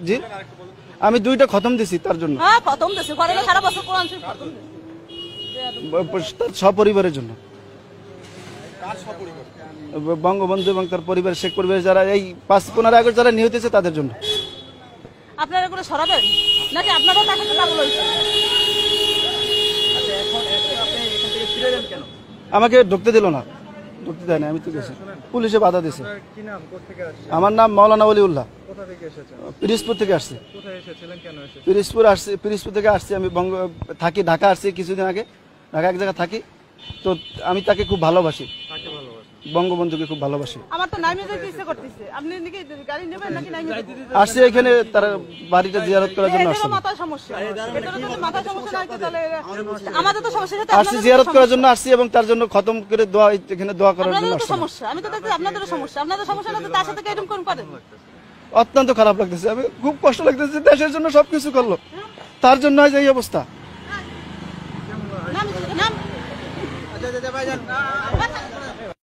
জি আমি 2টা খতম দিছি তার জন্য। হ্যাঁ খতম দিছি, ঘরে সারা বছর কোরআন শরীফ খতম দিছি তার সপরিবারের জন্য। বঙ্গবন্ধু এবং তার পরিবার, শেখ পরিবার যারা এই 5-15 আগস্ট যারা নিহত হয়েছে তাদের জন্য। আপনারা এগুলো সরাবেন নাকি আপনারাও তাকে পাগল হয়েছে? আমাকে ঢুকতে দিল না, ঢুকতে দেয় না, আমি তো গেছি, পুলিশে বাধা দিয়েছে। আমার নাম মাওলানা ওলিউল্লাহ, পিরিজপুর থেকে আসছি। পিরিজপুর থেকে আসছি আমি, থাকি ঢাকা, আসছি কিছুদিন আগে, ঢাকা এক জায়গায় থাকি। তো আমি তাকে খুব ভালোবাসি, বঙ্গবন্ধুকে খুব ভালোবাসি। আমার তো নাইমে যেতে ইচ্ছে করতেছে, আপনি নাকি গাড়ি নেবেন নাকি নাইমে? আসছি এখানে তার বাড়িটা জিয়ারত করার জন্য আসছি। মাথার সমস্যা, এটারও যদি মাথার সমস্যা নাই তাহলে আমাদের তো সমস্যা আছে। আসছি জিয়ারত করার জন্য আসছি এবং তার জন্য খতম করে দোয়া, এখানে দোয়া করার জন্য আসছি। সমস্যা আমি তো দেখি আপনাদেরও সমস্যা, আপনাদের সমস্যা না, তার সাথে এরকম কোন পারেন? অত্যন্ত খারাপ লাগতেছে, আমি খুব কষ্ট লাগতেছে। দেশের জন্য সবকিছু করলো, তার জন্য আজ এই অবস্থা। নাম